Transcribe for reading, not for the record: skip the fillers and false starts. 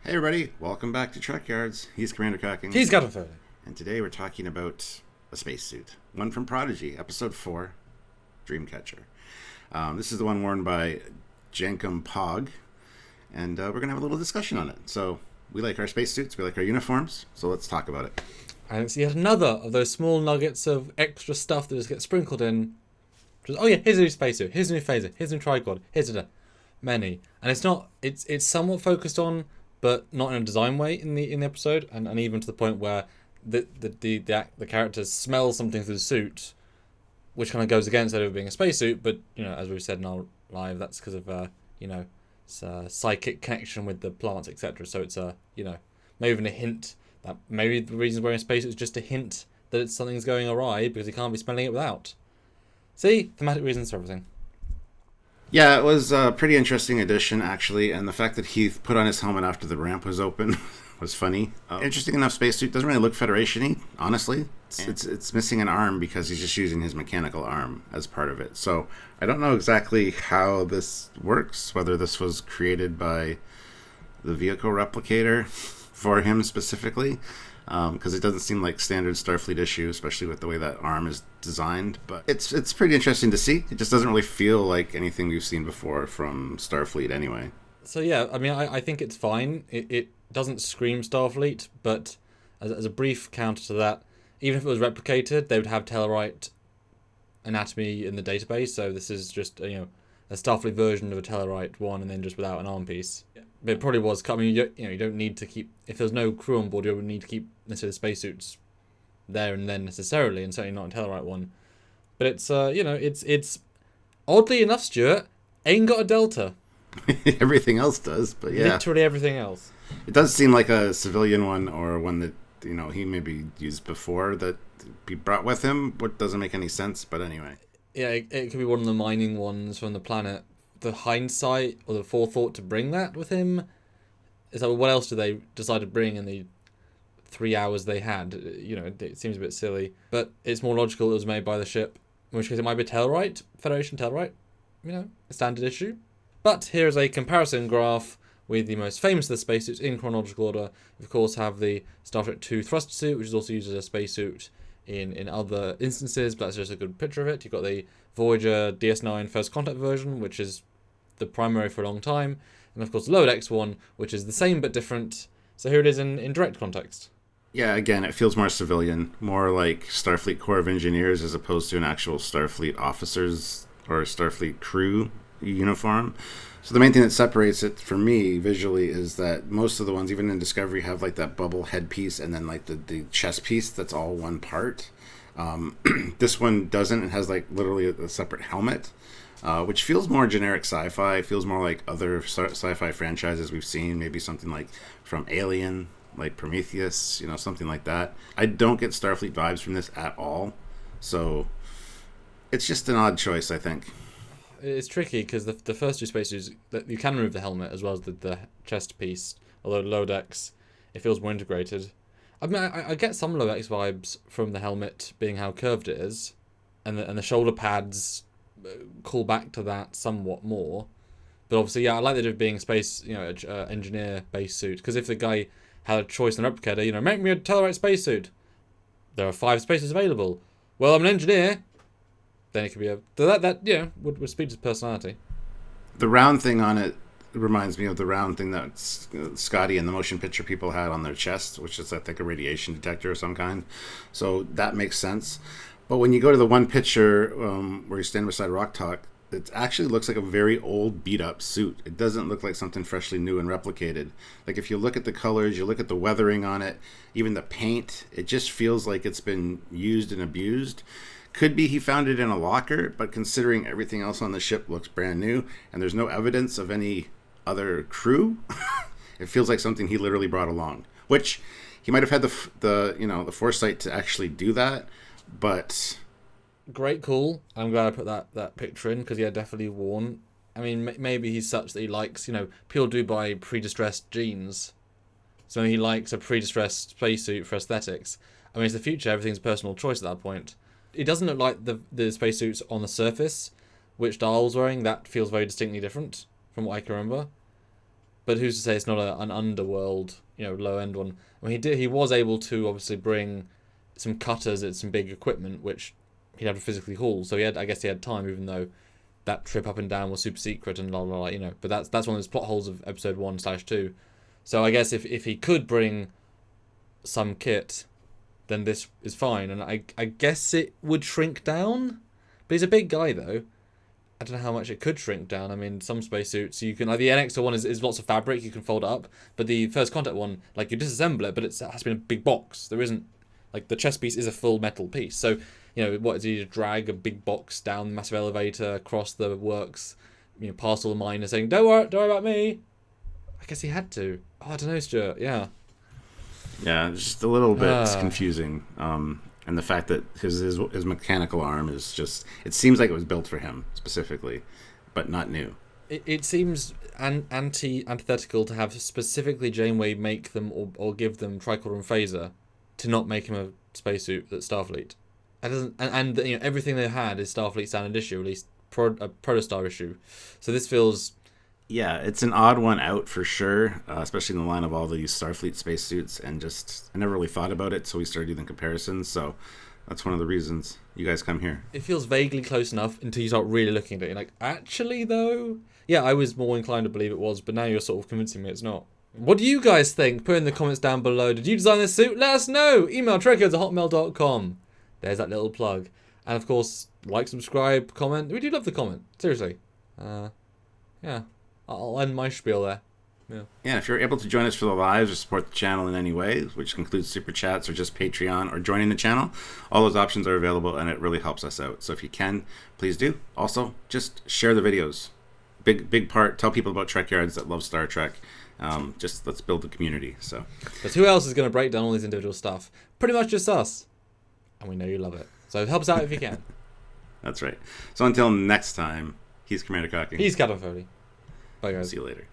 Hey everybody, welcome back to Trekyards. He's Commander Cocking. He's got a Foley. And today we're talking about a spacesuit. One from Prodigy, Episode 4, Dreamcatcher. This is the one worn by Jankom Pog, and we're going to have a little discussion on it. So, we like our spacesuits, we like our uniforms, so let's talk about it. And it's yet another of those small nuggets of extra stuff that just gets sprinkled in. Just, oh yeah, here's a new spacesuit, here's a new phaser, here's a new tricod, here's a many. And it's somewhat focused on, but not in a design way in the episode, and even to the point where the characters smell something through the suit, which kind of goes against it being a spacesuit. But as we've said in our live, that's because of it's a psychic connection with the plants, etc. So it's maybe even a hint that maybe the reason wearing a spacesuit is just a hint that something's going awry because he can't be smelling it without. See, thematic reasons for everything. Yeah, it was a pretty interesting addition, actually, and the fact that Heath put on his helmet after the ramp was open was funny. Interesting enough, spacesuit doesn't really look Federation-y, honestly. It's missing an arm because he's just using his mechanical arm as part of it. So I don't know exactly how this works, whether this was created by the vehicle replicator for him specifically, because it doesn't seem like standard Starfleet issue, especially with the way that arm is designed. But it's pretty interesting to see. It just doesn't really feel like anything we've seen before from Starfleet anyway. So yeah, I mean, I think it's fine. It doesn't scream Starfleet, but as a brief counter to that, even if it was replicated, they would have Tellarite anatomy in the database. So this is just a Starfleet version of a Tellarite one, and then just without an arm piece. Yeah. But it probably was. I mean, you don't need to keep, if there's no crew on board, you would need to keep necessarily spacesuits there and then necessarily, and certainly not a Tellarite one. But it's it's oddly enough, Stuart, ain't got a delta. Everything else does, but yeah, literally everything else. It does seem like a civilian one, or one that he maybe used before that he brought with him. What doesn't make any sense, but anyway. Yeah, it could be one of the mining ones from the planet. The hindsight or the forethought to bring that with him is like, what else do they decide to bring in the 3 hours they had? It seems a bit silly, but it's more logical it was made by the ship, in which case it might be Tellarite, Federation Tellarite, a standard issue. But here is a comparison graph with the most famous of the spacesuits in chronological order. We, of course, have the Star Trek II thruster suit, which is also used as a spacesuit in other instances, but that's just a good picture of it. You've got the Voyager DS9 First Contact version, which is the primary for a long time, and of course the Lower Decks one, which is the same but different. So here it is in direct context. Yeah, again, it feels more civilian, more like Starfleet Corps of Engineers as opposed to an actual Starfleet officers or Starfleet crew uniform. So the main thing that separates it for me visually is that most of the ones, even in Discovery, have like that bubble headpiece and then like the chest piece that's all one part. This one doesn't. It has like literally a separate helmet, which feels more generic sci-fi. It feels more like other sci-fi franchises we've seen, maybe something like from Alien, like Prometheus, something like that. I don't get Starfleet vibes from this at all. So it's just an odd choice, I think. It's tricky because the first two spacesuits, you can remove the helmet as well as the chest piece, although Lower Decks, it feels more integrated. I mean, I get some Lower Decks vibes from the helmet being how curved it is, and the shoulder pads call back to that somewhat more. But obviously, yeah, I like the idea of being a space, engineer base suit, because if the guy had a choice in the replicator, make me a Tellarite spacesuit. There are 5 spaces available. Well, I'm an engineer. Then it could be would speak to his personality. The round thing on it reminds me of the round thing that Scotty and the motion picture people had on their chest, which is I think a radiation detector of some kind. So that makes sense. But when you go to the one picture where you stand beside Rock Talk, it actually looks like a very old beat up suit. It doesn't look like something freshly new and replicated. Like if you look at the colors, you look at the weathering on it, even the paint, it just feels like it's been used and abused. Could be he found it in a locker, but considering everything else on the ship looks brand new and there's no evidence of any other crew, it feels like something he literally brought along. Which he might have had the foresight to actually do that, but great call. I'm glad I put that picture in because definitely worn. I mean, maybe he's such that he likes people do buy pre-distressed jeans, so he likes a pre-distressed spacesuit for aesthetics. I mean, it's the future. Everything's personal choice at that point. It doesn't look like the spacesuits on the surface, which Dahl's wearing. That feels very distinctly different from what I can remember. But who's to say it's not an underworld, low end one? I mean, he was able to obviously bring some cutters and some big equipment, which he'd have to physically haul. So I guess he had time, even though that trip up and down was super secret and blah blah blah. But that's one of those plot holes of episode 1/2. So I guess if he could bring some kit, then this is fine. And I guess it would shrink down. But he's a big guy though. I don't know how much it could shrink down. I mean, some spacesuits you can, like the NXO one is lots of fabric, you can fold it up. But the First Contact one, like you disassemble it, but it has been a big box. There isn't, like the chest piece is a full metal piece. So, what is he to drag a big box down the massive elevator across the works, past all the miners saying, don't worry about me. I guess he had to. Oh, I don't know, Stuart. Yeah. Yeah, just a little bit confusing. And the fact that his mechanical arm is just, it seems like it was built for him specifically, but not new. It seems antithetical to have specifically Janeway make them or give them Tricorder and Phaser to not make him a spacesuit that's Starfleet. That doesn't, and everything they had is Starfleet standard issue, at least a Protostar issue. So this feels... Yeah, it's an odd one out for sure, especially in the line of all these Starfleet spacesuits, and just I never really thought about it, so we started doing comparisons. So that's one of the reasons you guys come here. It feels vaguely close enough until you start really looking at it. You're like, actually, though, yeah, I was more inclined to believe it was, but now you're sort of convincing me it's not. What do you guys think? Put in the comments down below. Did you design this suit? Let us know. Email trekyards@hotmail.com. There's that little plug. And of course, like, subscribe, comment. We do love the comment. Seriously. Yeah. I'll end my spiel there. Yeah, if you're able to join us for the lives or support the channel in any way, which includes super chats or just Patreon or joining the channel, all those options are available and it really helps us out. So if you can, please do. Also, just share the videos. Big part. Tell people about Trekyards that love Star Trek. Just let's build the community. So, but who else is going to break down all these individual stuff? Pretty much just us. And we know you love it. So help us out if you can. That's right. So until next time, he's Commander Cocking. He's Captain Foley. Bye, guys. See you later.